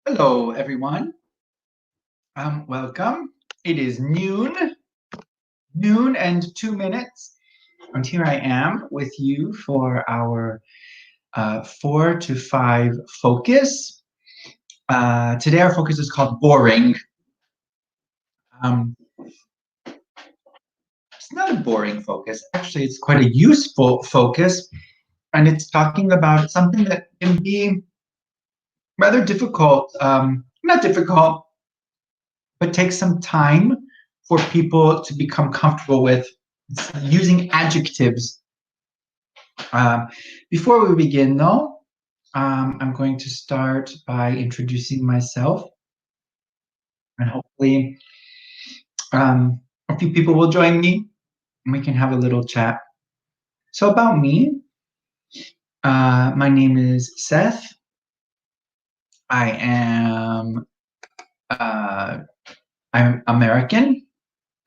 Hello, everyone. Welcome. It is noon and 2 minutes, and here I am with you for our 4 to 5 focus. Today, our focus is called boring. Um, it's not a boring focus. Actually, it's quite a useful focus, and it's talking about something that can be rather difficult. Not difficult, but takes some time for people to become comfortable with using adjectives. Um, Before we begin, though, I'm going to start by introducing myself, and hopefully, a few people will join me and we can have a little chat. So, about me, my name is Seth. I am I'm American.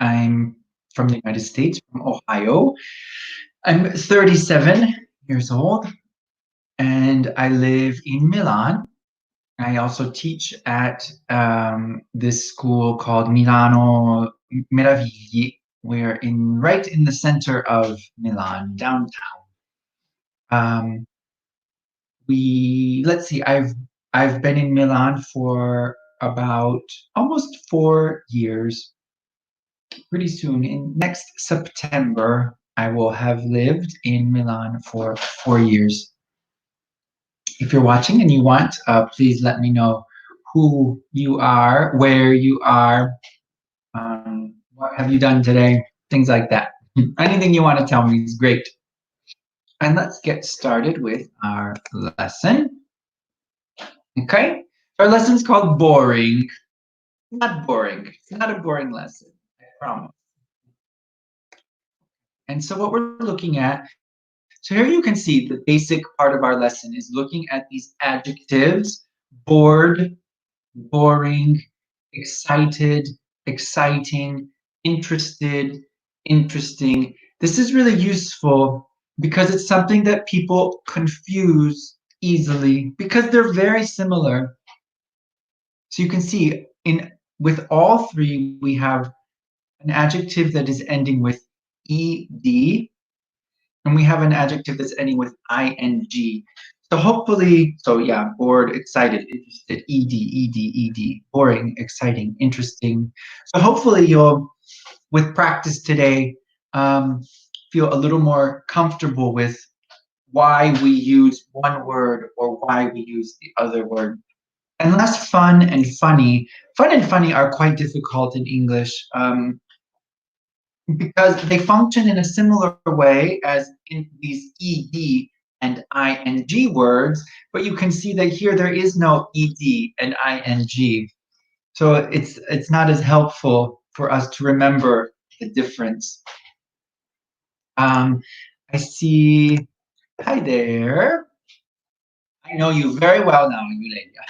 I'm from the United States, from Ohio. I'm 37 years old, and I live in Milan. I also teach at this school called Milano Meravigli. We're right in the center of Milan, downtown. Um, let's see, I've been in Milan for about almost 4 years. Pretty soon, in next September, I will have lived in Milan for 4 years. If you're watching and you want, please let me know who you are, where you are, what have you done today, things like that. Anything you want to tell me is great. And let's get started with our lesson. Okay? Our lesson is called boring. Not boring. It's not a boring lesson, I promise. And so what we're looking at, so here you can see the basic part of our lesson is looking at these adjectives: bored, boring, excited, exciting, interested, interesting. This is really useful because it's something that people confuse easily because they're very similar. So you can see with all three we have an adjective that is ending with ed, and we have an adjective that's ending with ing. So hopefully, so yeah, bored, excited, interested, ed, boring, exciting, interesting. So hopefully you'll, with practice today, feel a little more comfortable with why we use one word or why we use the other word. And less fun and funny. Fun and funny are quite difficult in English. Because they function in a similar way as in these ed and ing words, but you can see that here there is no ed and ing. So it's not as helpful for us to remember the difference. Um, I see, hi there. I know you very well now, Yulelia.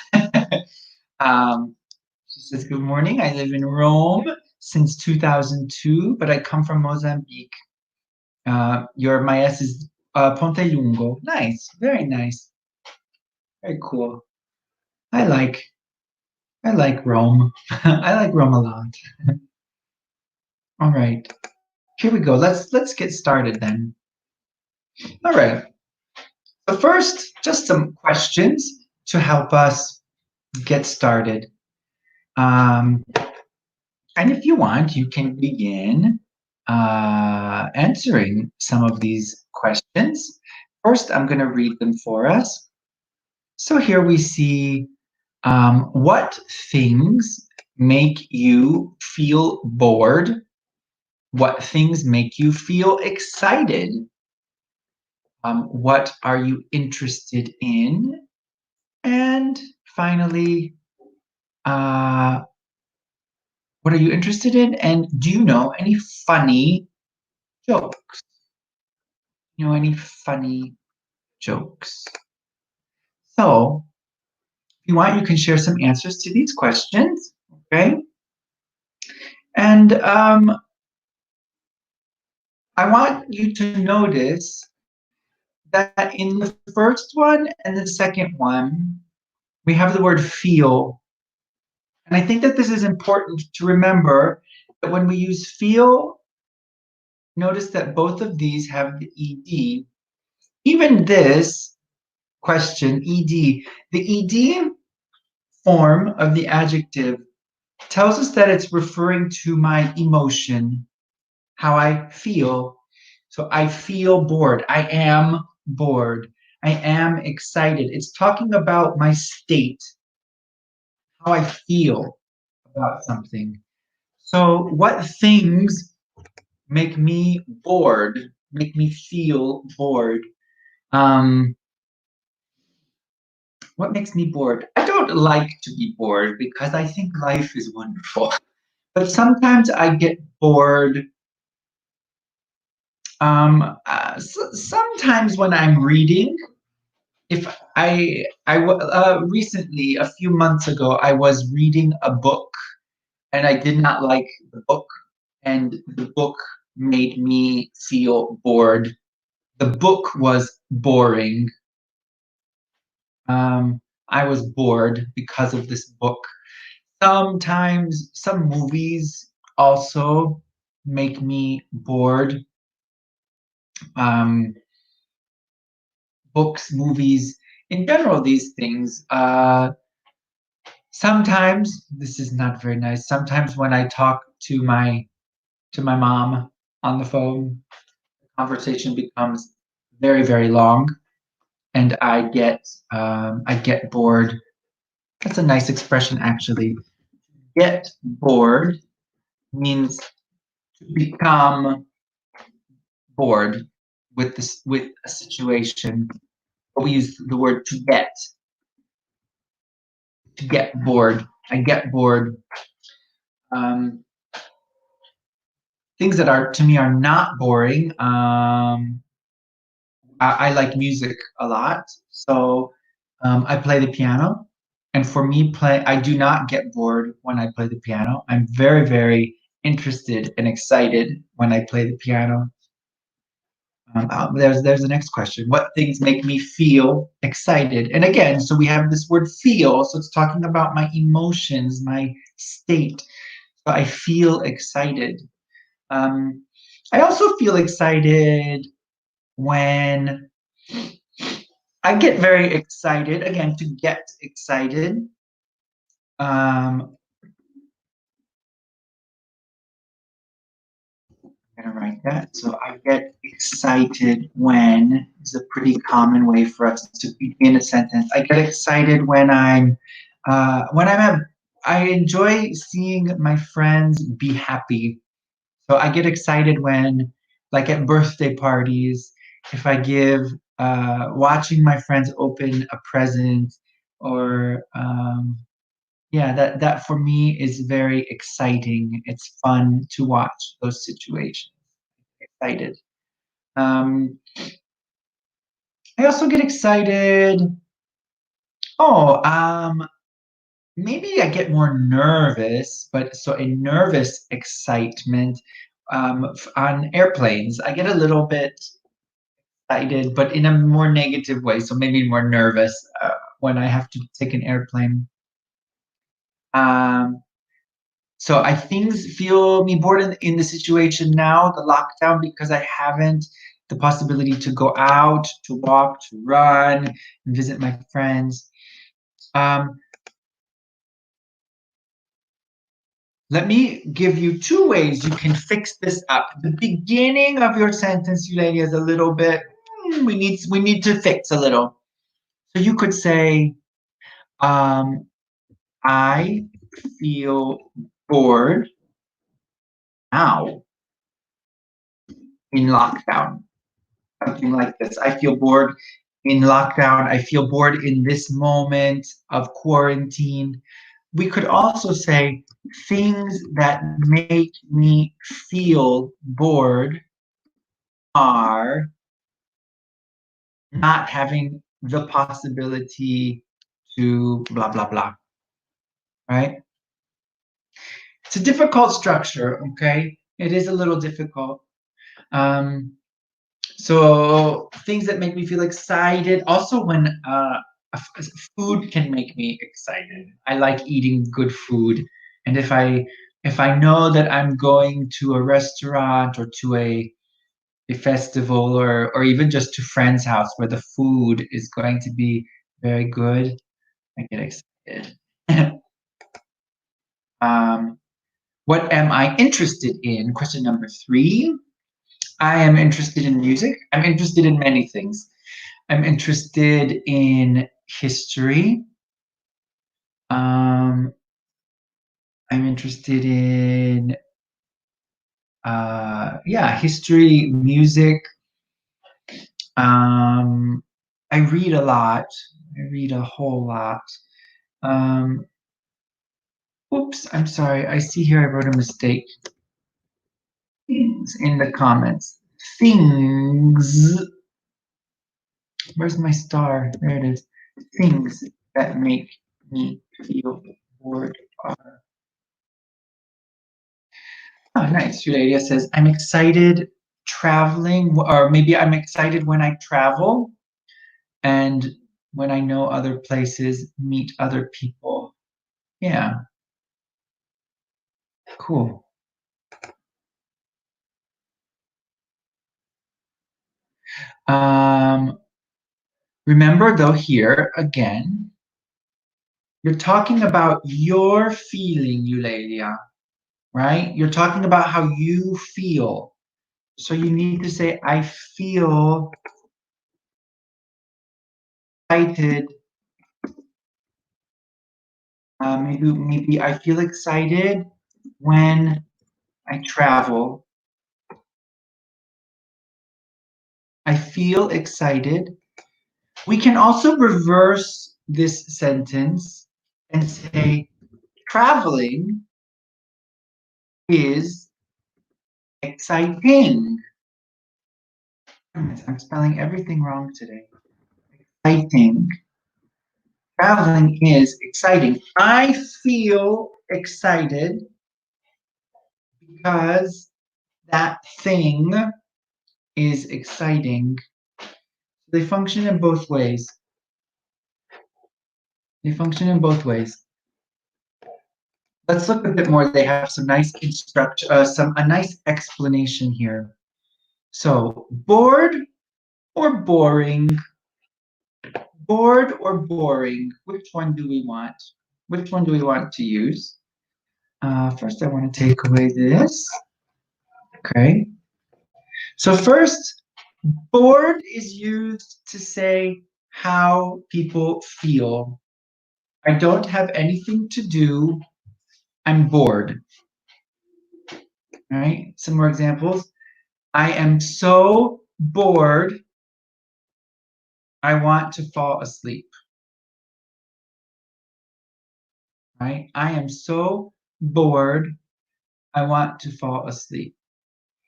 She says, good morning. I live in Rome since 2002, but I come from Mozambique. Your Maes is Ponte Lungo. Nice, very nice, very cool. I like I like Rome. I like Rome a lot. All right, here we go. Let's get started then. All right. So first, just some questions to help us get started. Um, and if you want, you can begin answering some of these questions. First, I'm going to read them for us. So here we see what things make you feel bored? What things make you feel excited? What are you interested in? And finally, uh, what are you interested in? And do you know any funny jokes? You know any funny jokes? So, if you want, you can share some answers to these questions. Okay. And I want you to notice that in the first one and the second one, we have the word feel. And I think that this is important to remember that when we use feel, notice that both of these have the ed. Even this question, ed, the ed form of the adjective tells us that it's referring to my emotion, how I feel. So I feel bored. I am bored. I am excited. It's talking about my state, how I feel about something. So, what things make me bored, make me feel bored? Um, what makes me bored? I don't like to be bored because I think life is wonderful. But sometimes I get bored. Sometimes when I'm reading, if recently, a few months ago, I was reading a book and I did not like the book, and the book made me feel bored. The book was boring. Um, I was bored because of this book. Sometimes some movies also make me bored. Um, Books, movies, in general, these things. Sometimes this is not very nice. Sometimes when I talk to my mom on the phone, the conversation becomes very, very long, and I get bored. That's a nice expression, actually. Get bored means to become bored with this with a situation. We use the word to get bored. I get bored. Um, Things that are to me are not boring. I like music a lot, so I play the piano. And for me, I do not get bored when I play the piano. I'm very, very interested and excited when I play the piano. There's the next question. What things make me feel excited? And again, so we have this word feel, so it's talking about my emotions, my state. So I feel excited. Um, I also feel excited when I get very excited, again, to get excited. Um, I'm gonna write that. So I get excited when is a pretty common way for us to begin a sentence. I get excited when I'm at, I enjoy seeing my friends be happy. So I get excited when, like at birthday parties, if I give, watching my friends open a present, or yeah, that for me is very exciting. It's fun to watch those situations. Excited. Um, I also get excited. Oh, maybe I get more nervous, but so a nervous excitement on airplanes. I get a little bit excited, but in a more negative way. So maybe more nervous when I have to take an airplane. Um, so I things feel me bored in the situation now, the lockdown, because I haven't the possibility to go out, to walk, to run, and visit my friends. Um, Let me give you two ways you can fix this up. The beginning of your sentence, Eulalia, is a little bit, we need to fix a little. So you could say, um, I feel bored now in lockdown. Something like this. I feel bored in lockdown. I feel bored in this moment of quarantine. We could also say things that make me feel bored are not having the possibility to blah, blah, blah, right? It's a difficult structure, okay? It is a little difficult. Um, so things that make me feel excited. Also, when food can make me excited. I like eating good food, and if I know that I'm going to a restaurant or to a festival or even just to friend's house where the food is going to be very good, I get excited. um, what am I interested in? Question number 3. I am interested in music. I'm interested in many things. I'm interested in history. I'm interested in yeah, history, music. I read a lot. I read a whole lot. Um, Oops, I'm sorry. I see here I wrote a mistake. Things in the comments. Things. Where's my star? There it is. Things that make me feel bored are. Oh, nice. Eulalia says, I'm excited traveling, or maybe I'm excited when I travel and when I know other places, meet other people. Yeah, cool. Um, Remember though, here again, you're talking about your feeling, Eulalia, right? You're talking about how you feel. So you need to say, I feel excited. Maybe I feel excited when I travel. I feel excited. We can also reverse this sentence and say, traveling is exciting. I'm spelling everything wrong today. Exciting. Traveling is exciting. I feel excited because that thing is exciting. They function in both ways. They function in both ways. Let's look a bit more. They have some nice a nice explanation here. So, bored or boring? Bored or boring? Which one do we want? Which one do we want to use? First, I want to take away this. Okay. So first, bored is used to say how people feel. I don't have anything to do. I'm bored. All right. Some more examples. I am so bored. I want to fall asleep. Right? I am so bored. I want to fall asleep.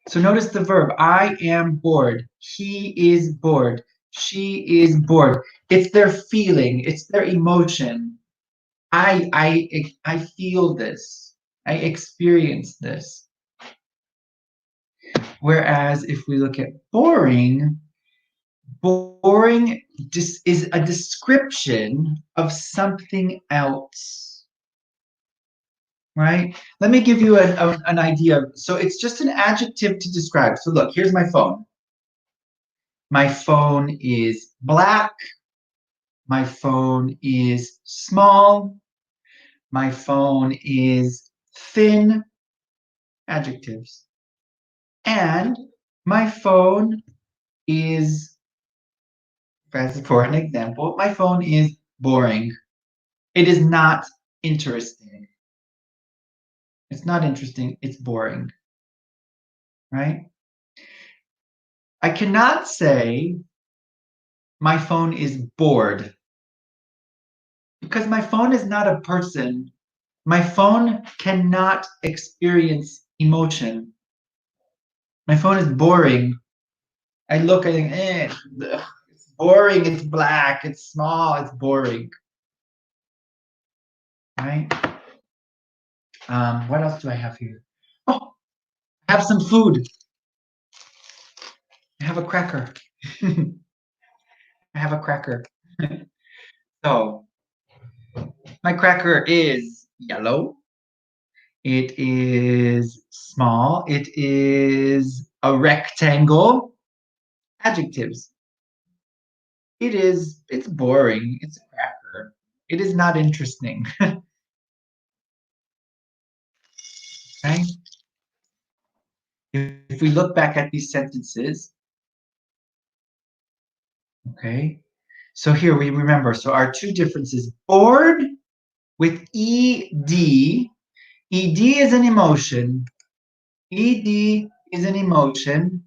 So notice the verb. I am bored. He is bored. She is bored. It's their feeling. It's their emotion. I feel this. I experience this. Whereas if we look at boring, boring just is a description of something else. Right? Let me give you an idea. So it's just an adjective to describe. So look, here's my phone. My phone is black. My phone is small. My phone is thin. Adjectives. And my phone is, as for an example, my phone is boring. It is not interesting. It's not interesting. It's boring. Right? I cannot say my phone is bored because my phone is not a person. My phone cannot experience emotion. My phone is boring. I look, I think, it's boring, it's black, it's small, it's boring. Right? What else do I have here? Oh, I have some food. I have a cracker. I have a cracker. So my cracker is yellow. It is small. It is a rectangle. Adjectives. It's boring. It's a cracker. It is not interesting. Okay? If we look back at these sentences, okay? So here we remember, so our two differences, bored with ED. ED is an emotion. ED is an emotion.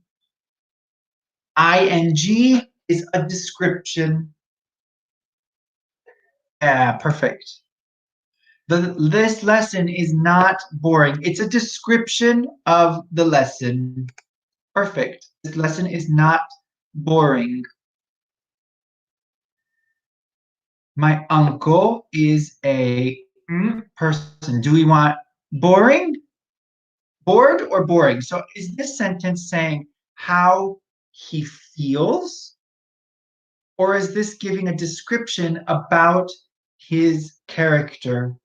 ING is a description. Yeah, perfect. This lesson is not boring. It's a description of the lesson. Perfect. This lesson is not boring. My uncle is a person. Do we want boring, bored, or boring? So is this sentence saying how he feels? Or is this giving a description about his character?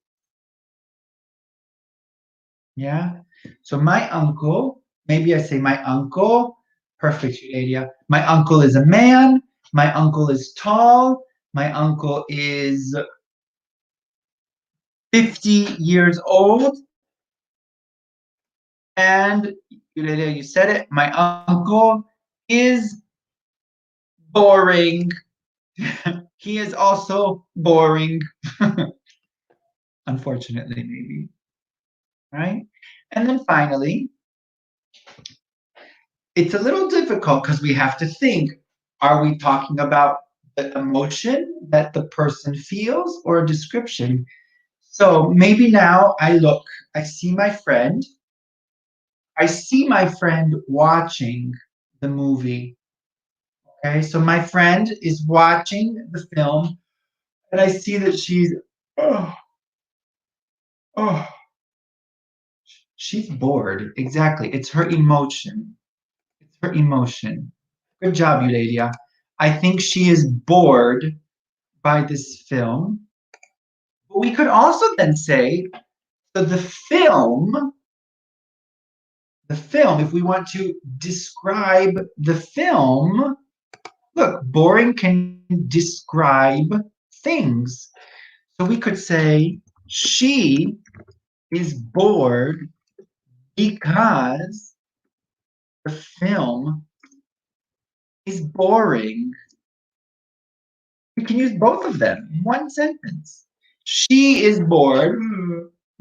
Yeah. So my uncle, maybe I say my uncle, perfect, Eulalia. My uncle is a man. My uncle is tall. My uncle is 50 years old. And Eulalia, you said it. My uncle is boring. He is also boring. Unfortunately, maybe. Right? And then finally, it's a little difficult because we have to think, are we talking about the emotion that the person feels or a description? So maybe now I see my friend. I see my friend watching the movie. Okay, so my friend is watching the film and I see that oh, oh, she's bored. Exactly. It's her emotion. It's her emotion. Good job, Eulalia. I think she is bored by this film. But we could also then say that if we want to describe the film, look, boring can describe things. So we could say she is bored because the film is boring. We can use both of them in one sentence. She is bored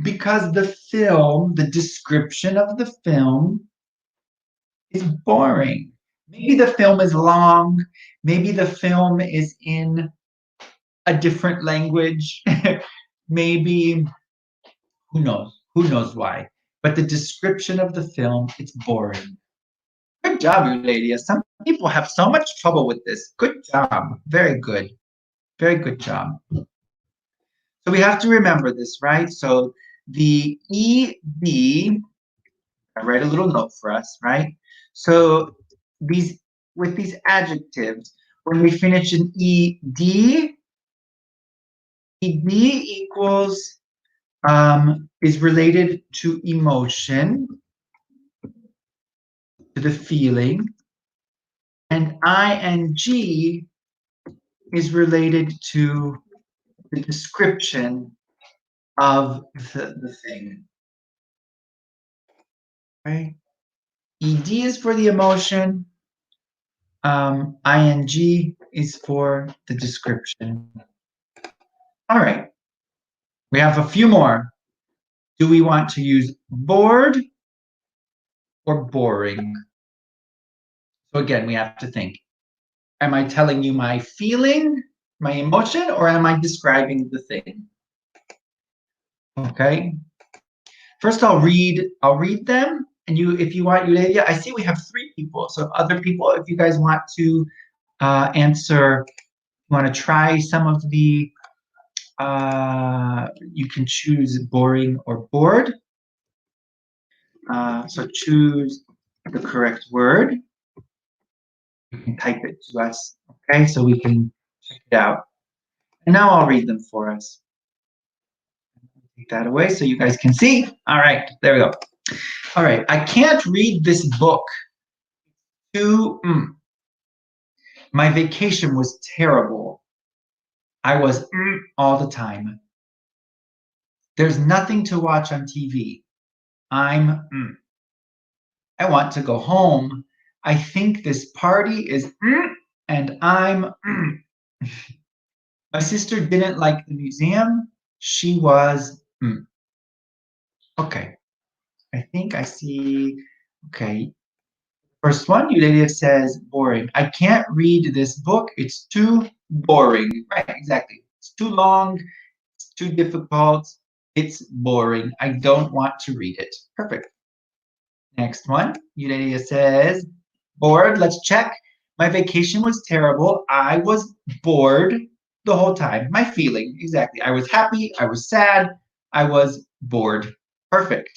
because the description of the film is boring. Maybe the film is long. Maybe the film is in a different language. Maybe, who knows? Who knows why? But the description of the film, it's boring. Good job, Eulalia. Some people have so much trouble with this. Good job. Very good. Very good job. So we have to remember this, right? So the ED, I write a little note for us, right? So with these adjectives, when we finish an ED, ED equals is related to emotion, to the feeling, and ING is related to the description of the thing. Right? ED is for the emotion. ING is for the description. All right. We have a few more. Do we want to use bored or boring? So again, we have to think. Am I telling you my feeling, my emotion, or am I describing the thing? Okay. First, I'll read them, and if you want, Eulalia, I see we have 3 people. So other people, if you guys want to answer, want to try some of the, you can choose boring or bored. So choose the correct word. You can type it to us, okay? So we can check it out. And now I'll read them for us. Take that away so you guys can see. All right, there we go. All right, I can't read this book. My vacation was terrible. I was all the time. There's nothing to watch on TV. I want to go home. I think this party is and My sister didn't like the museum. She was Okay, I think I see. Okay, first one, Eulalia says boring. I can't read this book. It's too boring. Right, exactly. It's too long. It's too difficult. It's boring. I don't want to read it. Perfect. Next one, Eulalia says bored. Let's check. My vacation was terrible. I was bored the whole time. My feeling, exactly. I was happy. I was sad. I was bored. Perfect.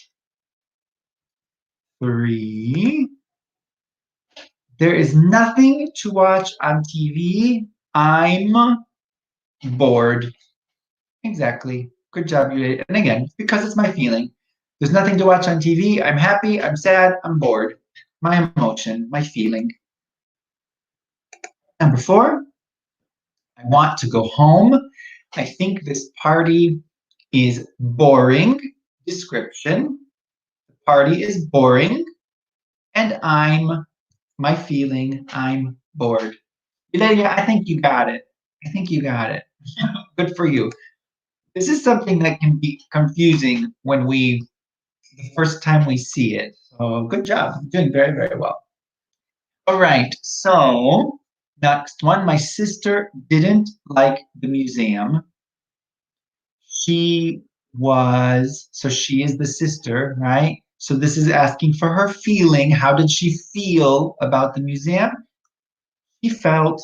3. There is nothing to watch on TV. I'm bored. Exactly. Good job, you. And again, because it's my feeling. There's nothing to watch on TV. I'm happy. I'm sad. I'm bored. My emotion, my feeling. Number 4, I want to go home. I think this party is boring. Description. The party is boring. And my feeling, I'm bored. Eulalia, I think you got it. I think you got it. Good for you. This is something that can be confusing the first time we see it. So good job. You're doing very, very well. All right. So next one, my sister didn't like the museum. She is the sister, right? So this is asking for her feeling. How did she feel about the museum? She felt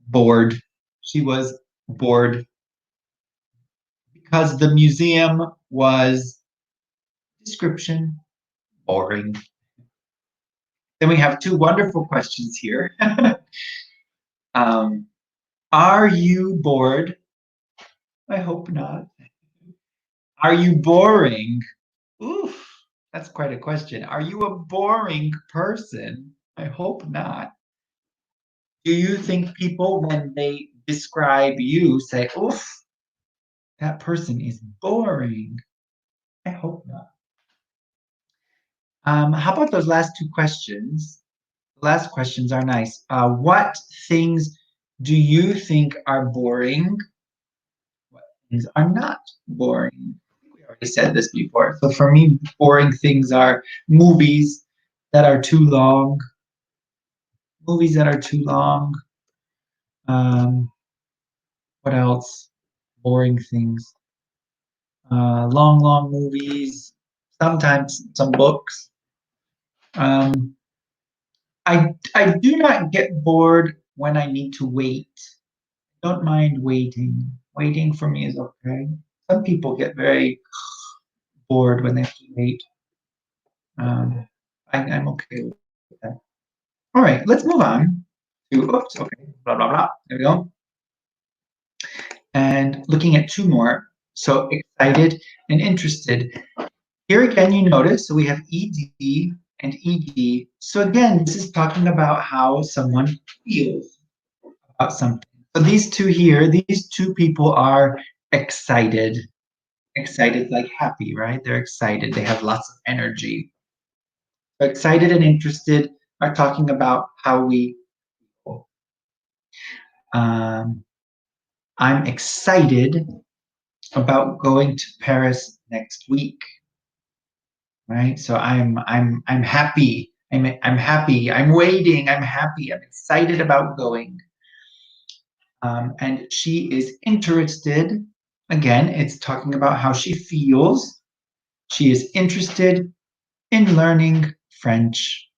bored. She was bored because the museum was description boring. Then we have 2 wonderful questions here. um, are you bored? I hope not. Are you boring? Oof, that's quite a question. Are you a boring person? I hope not. Do you think people, when they describe you, say, oof, that person is boring? I hope not. How about those last 2 questions? The last questions are nice. What things do you think are boring? What things are not boring? We already said this before. So for me, boring things are movies that are too long. Movies that are too long. What else? Boring things. Long, long movies. Sometimes some books. Um, I do not get bored when I need to wait. Don't mind waiting. Waiting for me is okay. Some people get very bored when they have to wait. I'm okay with that. All right, let's move on to, oops, okay, blah, blah, blah. There we go. And looking at 2 more. So excited and interested. Here again, you notice, so we have ED and ED. So again, this is talking about how someone feels about something. So these 2 here, these 2 people are excited. Excited like happy, right? They're excited. They have lots of energy. So excited and interested are talking about how we feel. I'm excited about going to Paris next week. Right? So I'm happy. I'm happy. I'm waiting. I'm happy. I'm excited about going. And she is interested. Again, it's talking about how she feels. She is interested in learning French.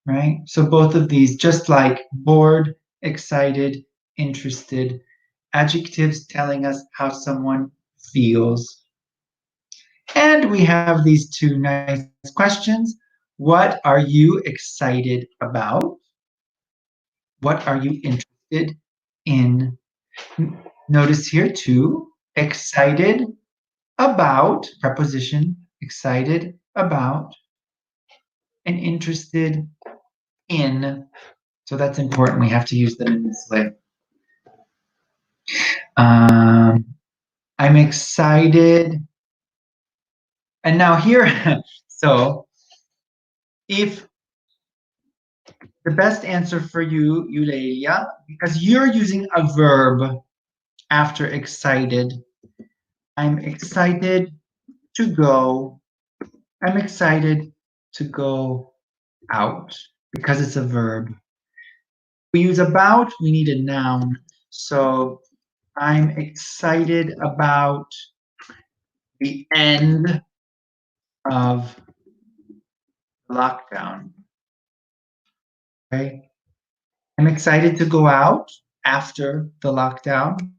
Right? So both of these, just like bored, excited, interested, adjectives telling us how someone feels. And we have these 2 nice questions. What are you excited about? What are you interested in? Notice here too, excited about, preposition, excited about, and interested in. So that's important. We have to use them in this way. I'm excited. And now here, so if the best answer for you, Eulelia, because you're using a verb after excited. I'm excited to go. I'm excited to go out because it's a verb. We use about, we need a noun. So I'm excited about the end of lockdown. Okay. I'm excited to go out after the lockdown,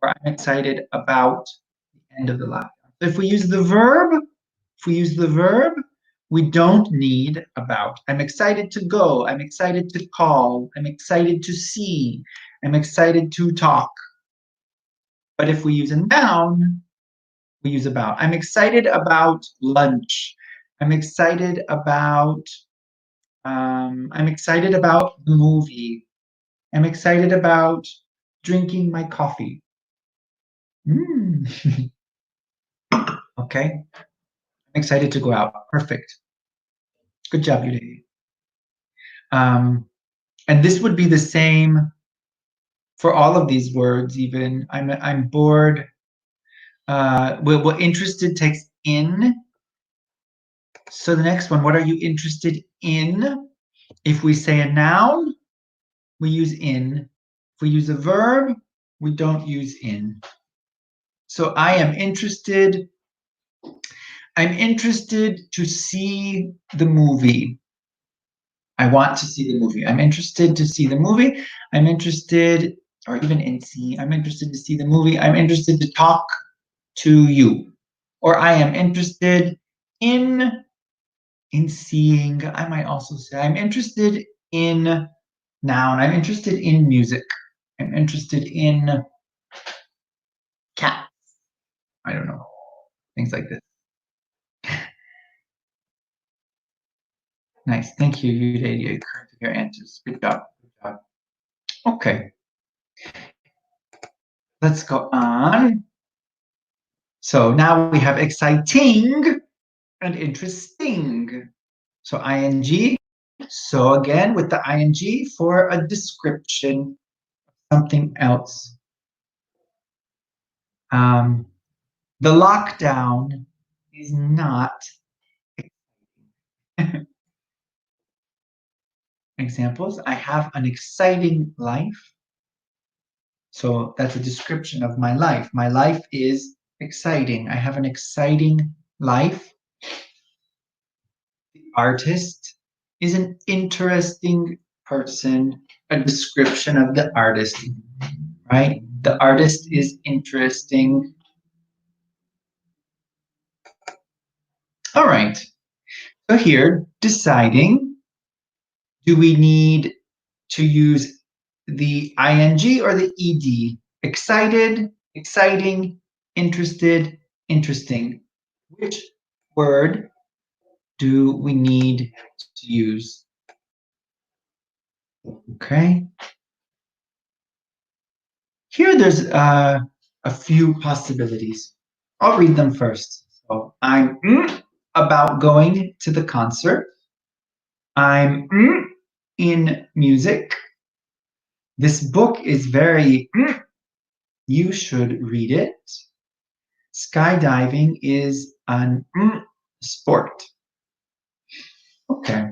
or I'm excited about the end of the lockdown. So if we use the verb, we don't need about. I'm excited to go. I'm excited to call. I'm excited to see. I'm excited to talk. But if we use a noun, we use about. I'm excited about lunch. I'm excited about the movie. I'm excited about drinking my coffee. Mm. Okay. I'm excited to go out. Perfect. Good job, Yudi. And this would be the same for all of these words. Even I'm bored. Well, interested takes in. So the next one, what are you interested in? If we say a noun, we use in. If we use a verb, we don't use in. So I am interested. I'm interested to see the movie. I want to see the movie. I'm interested to see the movie. I'm interested, or even in see, I'm interested to see the movie. I'm interested to talk to you. Or I am interested in seeing. I might also say I'm interested in noun. I'm interested in music. I'm interested in cats. I don't know. Things like this. Nice. Thank you, Yudadia. Corrected your answers. Good job. Good job. Okay. Let's go on. So now we have exciting and interesting. So ing. So again, with the ing for a description of something else. The lockdown is not examples. I have an exciting life. So that's a description of my life. My life is exciting. I have an exciting life. The artist is an interesting person, a description of the artist, right? The artist is interesting. All right. So here, deciding, do we need to use the ing or the ed? Excited, exciting, interested, interesting. Which word do we need to use? Okay. Here there's a few possibilities. I'll read them first. So I'm about going to the concert. I'm in music. This book is very, you should read it. Skydiving is an sport. Okay.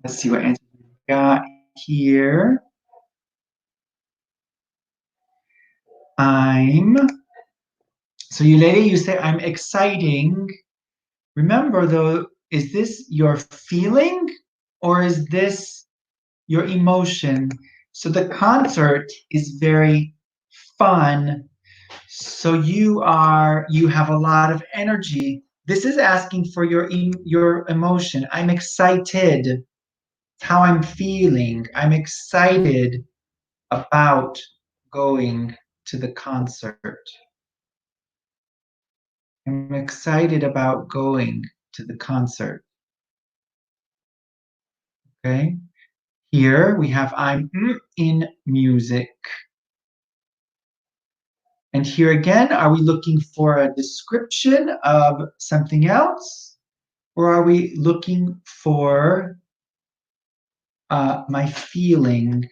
Let's see what answer we got here. So you lady, you say I'm exciting. Remember though, is this your feeling or is this your emotion? So the concert is very fun. So you have a lot of energy. This is asking for your emotion. I'm excited. how I'm feeling. I'm excited about going to the concert. I'm excited about going to the concert. Okay. Here we have I'm in music. And here again, are we looking for a description of something else? Or are we looking for my feeling?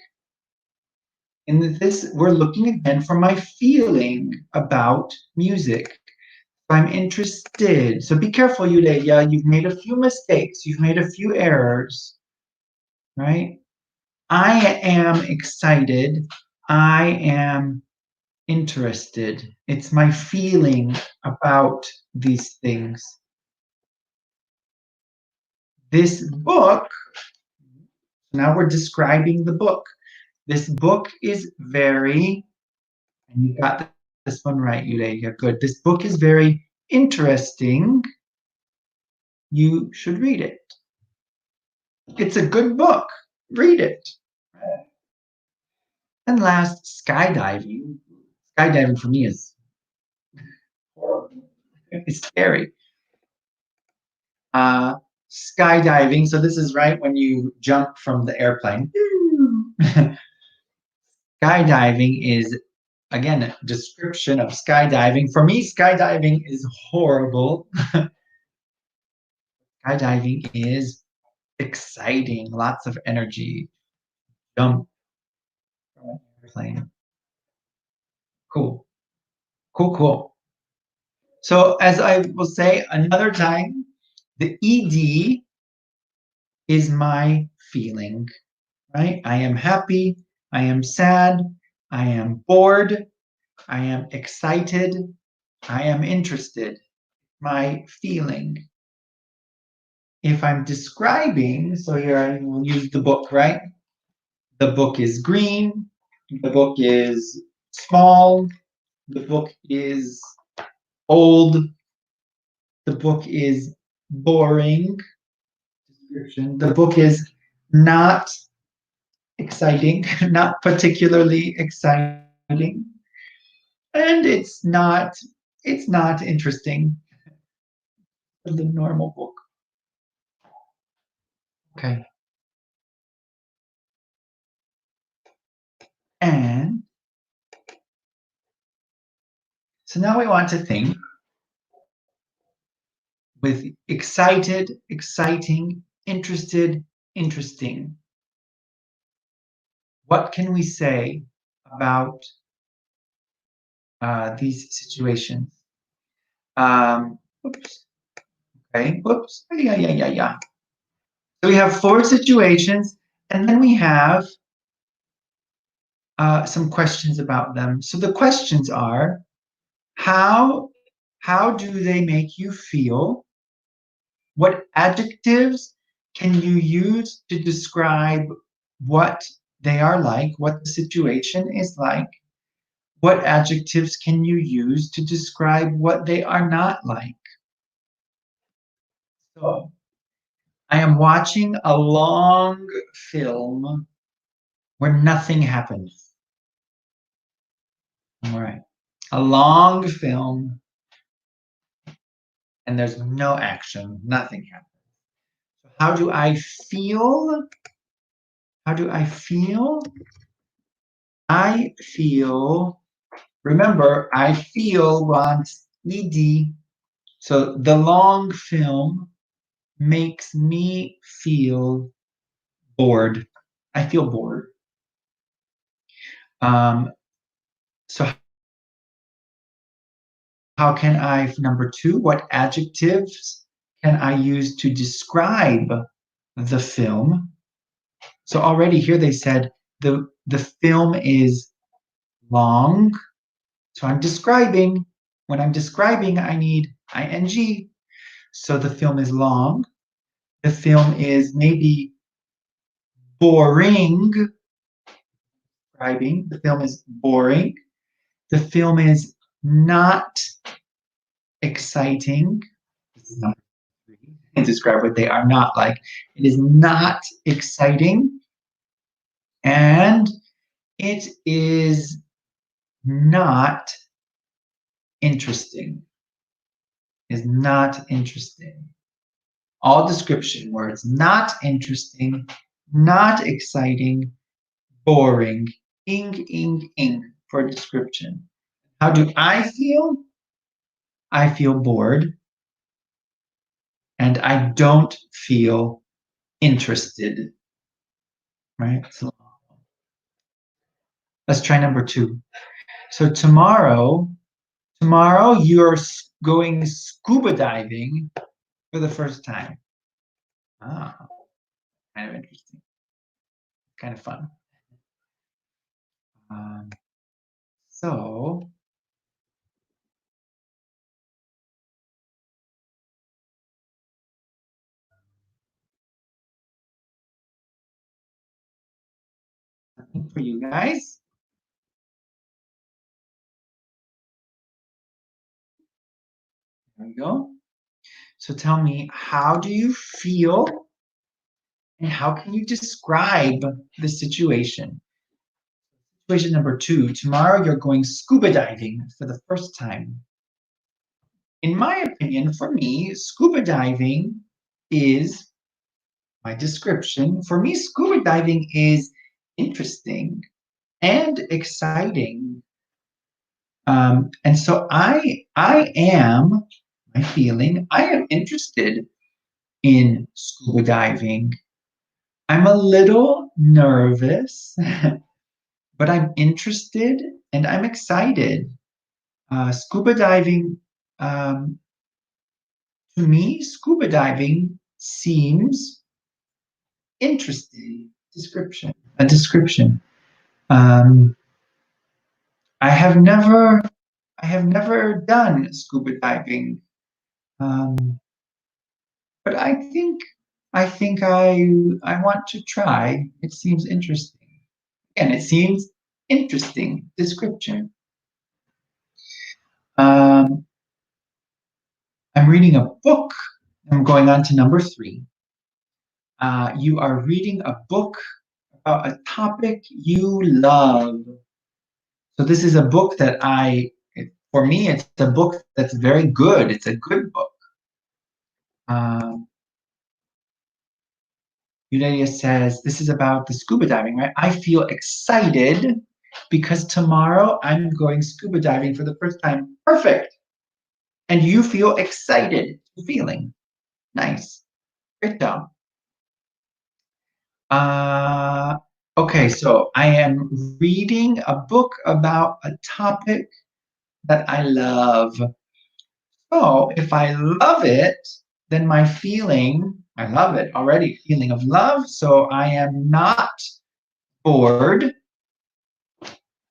In this, we're looking again for my feeling about music. I'm interested. So be careful, Yuleya. You've made a few mistakes. You've made a few errors, right? I am excited. I am interested. It's my feeling about these things. This book, now we're describing the book. This book is very, and you got this one right, Yuleya. Good. This book is very interesting. You should read it. It's a good book. Read it. And last, skydiving. Skydiving for me is horrible. It's scary. Skydiving. So this is right when you jump from the airplane. Skydiving is, again, a description of skydiving. For me, skydiving is horrible. Skydiving is exciting, lots of energy. Jump from an airplane. Cool. Cool, cool. So as I will say another time, the ED is my feeling, right? I am happy, I am sad, I am bored, I am excited, I am interested, my feeling. If I'm describing, so here I will use the book, right? The book is green, the book is small, the book is old, the book is boring. Description. The book is not exciting, not particularly exciting, and it's not interesting. The normal book. Okay. And so now we want to think with excited, exciting, interested, interesting. What can we say about these situations? Oops. Okay. Whoops. Yeah, yeah, yeah, yeah. So we have 4 situations, and then we have some questions about them. So the questions are, how do they make you feel? What adjectives can you use to describe what they are like, what the situation is like? What adjectives can you use to describe what they are not like? So I am watching a long film where nothing happens. All right. A long film and there's no action, nothing happens. So how do I feel? How do I feel? I feel, remember, I feel wants ed. So the long film makes me feel bored. I feel bored. So how can I, number 2, what adjectives can I use to describe the film? So already here they said the film is long. So I'm describing. When I'm describing, I need ing. So the film is long. The film is maybe boring. Describing. The film is boring. The film is not exciting. This is number 3. and describe what they are not like. It is not exciting, and it is not interesting. Is not interesting. All description words, not interesting, not exciting, boring, ing for description. How do I feel? I feel bored and I don't feel interested, right? So let's try number 2. So tomorrow you're going scuba diving for the first time. Ah, kind of interesting, kind of fun. So for you guys. There we go. So tell me, how do you feel and how can you describe the situation? Situation number 2, tomorrow you're going scuba diving for the first time. In my opinion, for me, scuba diving is my description. For me, scuba diving is interesting and exciting. And so I am, my feeling, I am interested in scuba diving. I'm a little nervous, but I'm interested and I'm excited. Scuba diving, um, to me, scuba diving seems interesting. A description. Um, I have never, I have never done scuba diving, um, but I think I want to try. It seems interesting, and it seems interesting description. Um, I'm reading a book. I'm going on to number 3. You are reading a book about a topic you love. So this is a book that for me, it's a book that's very good. It's a good book. Um, Eulalia says, this is about the scuba diving, right? I feel excited because tomorrow I'm going scuba diving for the first time. Perfect. And you feel excited, feeling nice. Great job. Uh, okay, so I am reading a book about a topic that I love. So if I love it, then my feeling, I love it already, feeling of love. So I am not bored.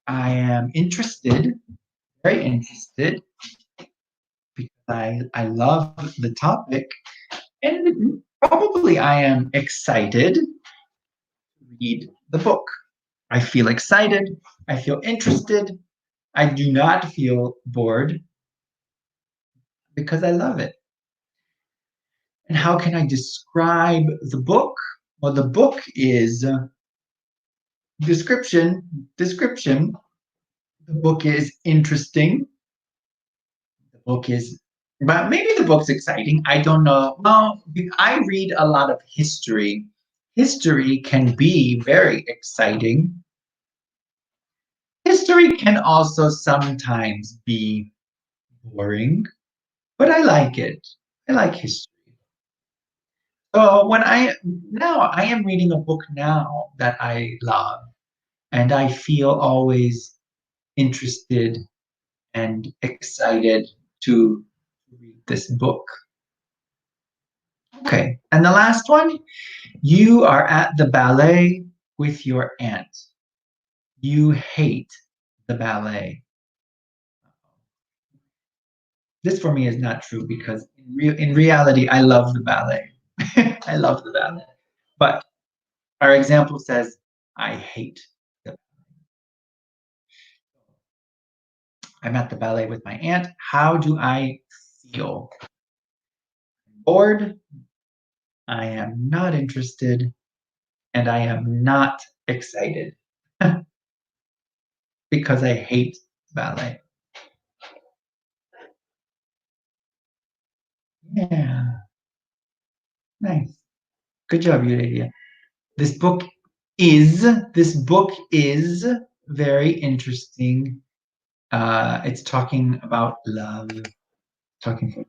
I am interested, very interested, because I love the topic. And probably I am excited to read the book. I feel excited. I feel interested. I do not feel bored because I love it. And how can I describe the book? Well, the book is description. The book is interesting. The book is, but maybe the book's exciting. I don't know. Well, I read a lot of history. History can be very exciting. History can also sometimes be boring, but I like it. I like history. So now I am reading a book now that I love, and I feel always interested and excited to read this book. Okay, and the last one, you are at the ballet with your aunt. You hate the ballet. This for me is not true because in reality, I love the ballet. I love the ballet. But our example says, I hate the I'm at the ballet with my aunt. How do I feel? Bored, I am not interested, and I am not excited because I hate ballet. Yeah, nice. Good job, Euradia. This book this book is very interesting. It's talking about love, talking.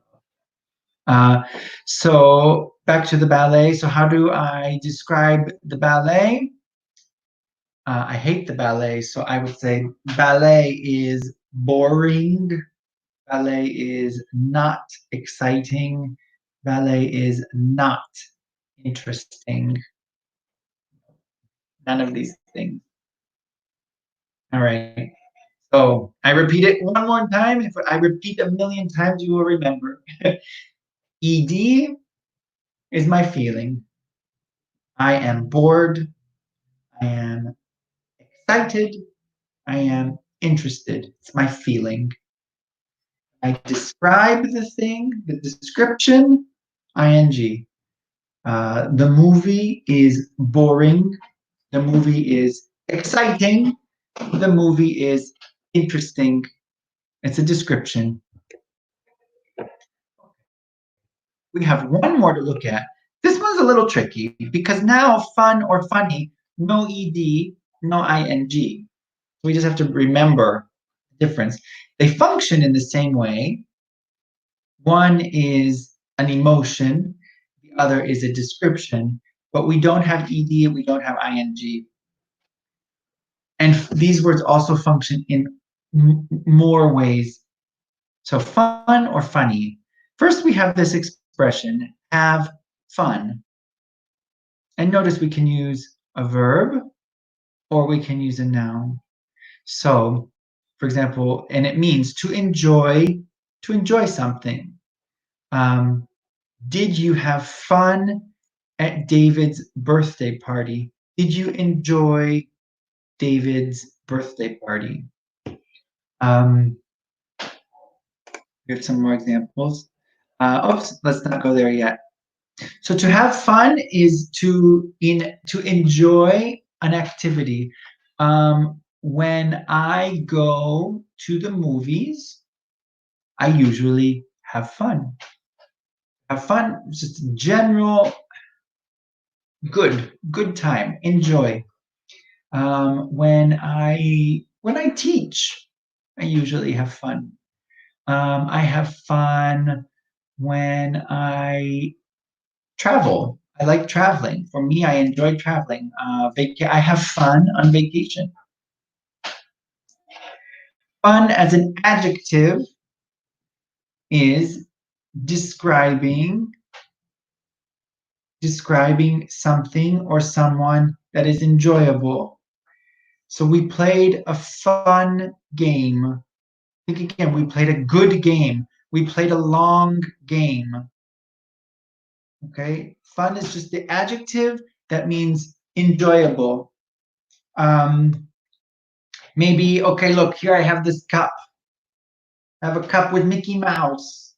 Uh, so back to the ballet. So how do I describe the ballet? I hate the ballet, so I would say ballet is boring. Ballet is not exciting. Ballet is not interesting. None of these things. All right. So I repeat it one more time. If I repeat a million times, you will remember. ED is my feeling. I am bored. I am excited. I am interested. It's my feeling. I describe the thing, the description, ing. The movie is boring. The movie is exciting. The movie is interesting. It's a description. We have one more to look at. This one's a little tricky because now fun or funny, no ed, no ing. We just have to remember the difference. They function in the same way. One is an emotion, the other is a description, but we don't have ed, we don't have ing. And these words also function in more ways. So fun or funny. First, we have this expression, have fun. And notice we can use a verb or we can use a noun. So, for example, and it means to enjoy something. Did you have fun at David's birthday party? Did you enjoy David's birthday party? We have some more examples. Oops, let's not go there yet. So to have fun is to enjoy an activity. When I go to the movies, I usually have fun. Have fun, just general good time, enjoy. When I teach, I usually have fun. I have fun when I travel. I like traveling. For me, I enjoy traveling. I have fun on vacation. Fun as an adjective is describing something or someone that is enjoyable. So we played a fun game. Think again, we played a good game. We played a long game. Okay, fun is just the adjective that means enjoyable. Maybe, okay, look, here I have this cup. I have a cup with Mickey Mouse.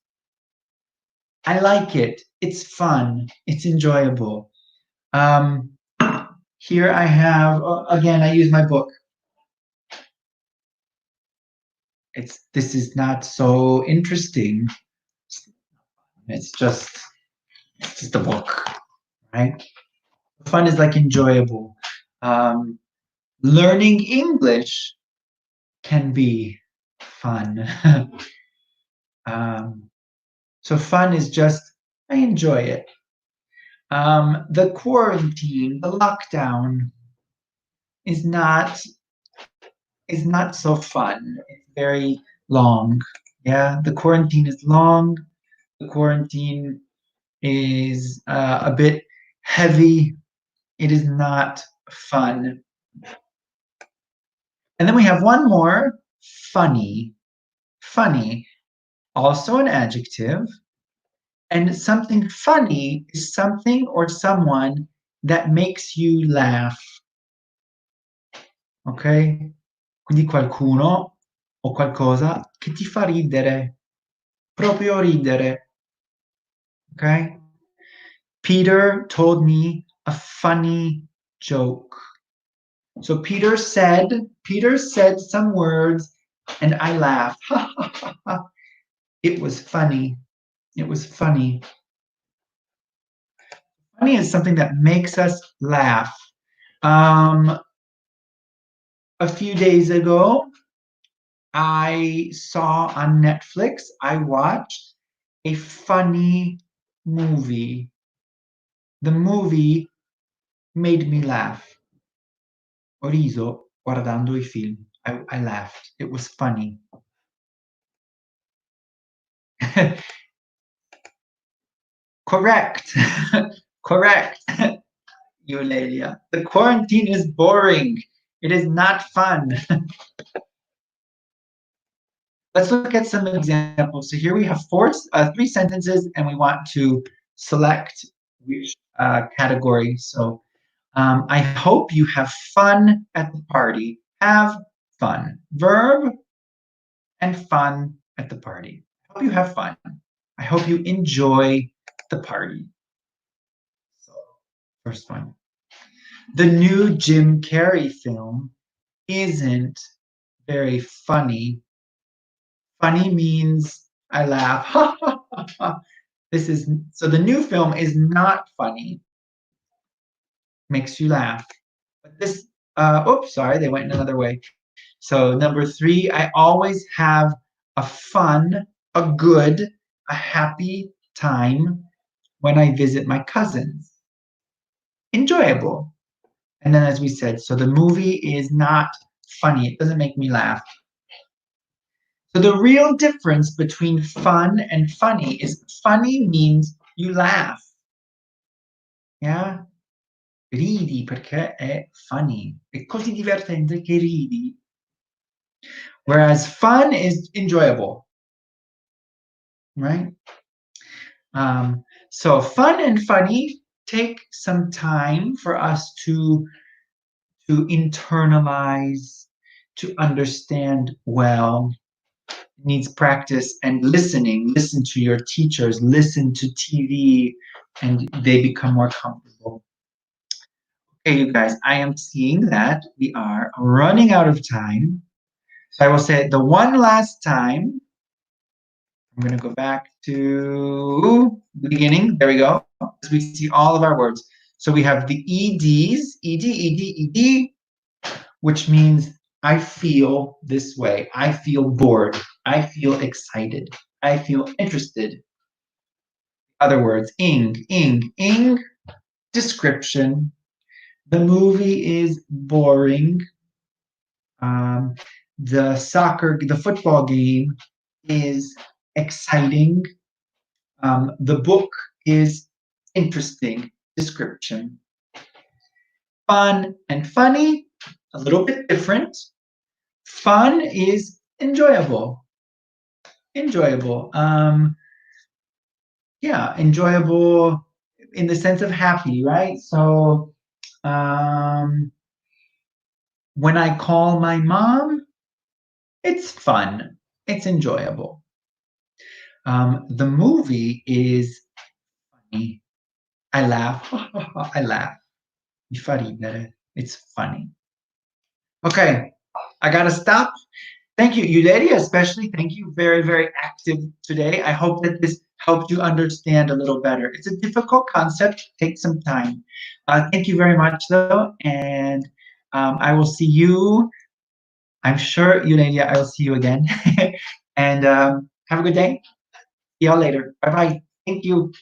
I like it. It's fun. It's enjoyable. Here I have, again, I use my book. This is not so interesting. It's just a book, right? Fun is like enjoyable. Learning English can be fun. So fun is just, I enjoy it. The quarantine, the lockdown is not so fun. It's very long. Yeah, the quarantine is long. The quarantine is a bit heavy. It is not fun. And then we have one more, funny. Funny, also an adjective. And something funny is something or someone that makes you laugh. Ok? Quindi qualcuno o qualcosa che ti fa ridere, proprio ridere. Ok? Peter told me a funny joke. So Peter said some words and I laughed. It was funny. It was funny. Funny is something that makes us laugh. Um, a few days ago, I saw on Netflix, I watched a funny movie. The movie made me laugh. Ho riso guardando i film. I laughed. It was funny. Correct. Correct. Eulalia. The quarantine is boring. It is not fun. Let's look at some examples. So here we have three sentences, and we want to select which category. So I hope you have fun at the party. Have fun. Verb and fun at the party. I hope you have fun. I hope you enjoy the party. So, first one. The new Jim Carrey film isn't very funny. Funny means I laugh. This is so the new film is not funny. Makes you laugh. But this oops, sorry, they went another way. So number 3, I always have a fun, a good, a happy time when I visit my cousins. Enjoyable. And then as we said, so the movie is not funny. It doesn't make me laugh. So the real difference between fun and funny is funny means you laugh. Yeah? Ridi perché è funny. È così divertente che ridi. Whereas fun is enjoyable. Right? So fun and funny take some time for us to internalize, to understand well. It needs practice and listening. Listen to your teachers, listen to TV, and they become more comfortable. Okay, you guys, I am seeing that we are running out of time. So I will say it the one last time. I'm going to go back to the beginning. There we go. As we see all of our words. So we have the EDs, ED, which means I feel this way. I feel bored. I feel excited. I feel interested. Other words, ing, description. The movie is boring. The football game is exciting. The book is interesting. Description. Fun and funny, a little bit different. Fun is enjoyable. Enjoyable. Yeah, enjoyable in the sense of happy, right? So when I call my mom, it's fun. It's enjoyable. The movie is funny. I laugh. I laugh. Mi fa ridere. It's funny. Okay, I gotta stop. Thank you, Eulalia, especially. Thank you. Very, very active today. I hope that this helped you understand a little better. It's a difficult concept. Take some time. Thank you very much, though, and I will see you. I'm sure, Eulalia, I will see you again. And have a good day. See y'all later. Bye bye. Thank you.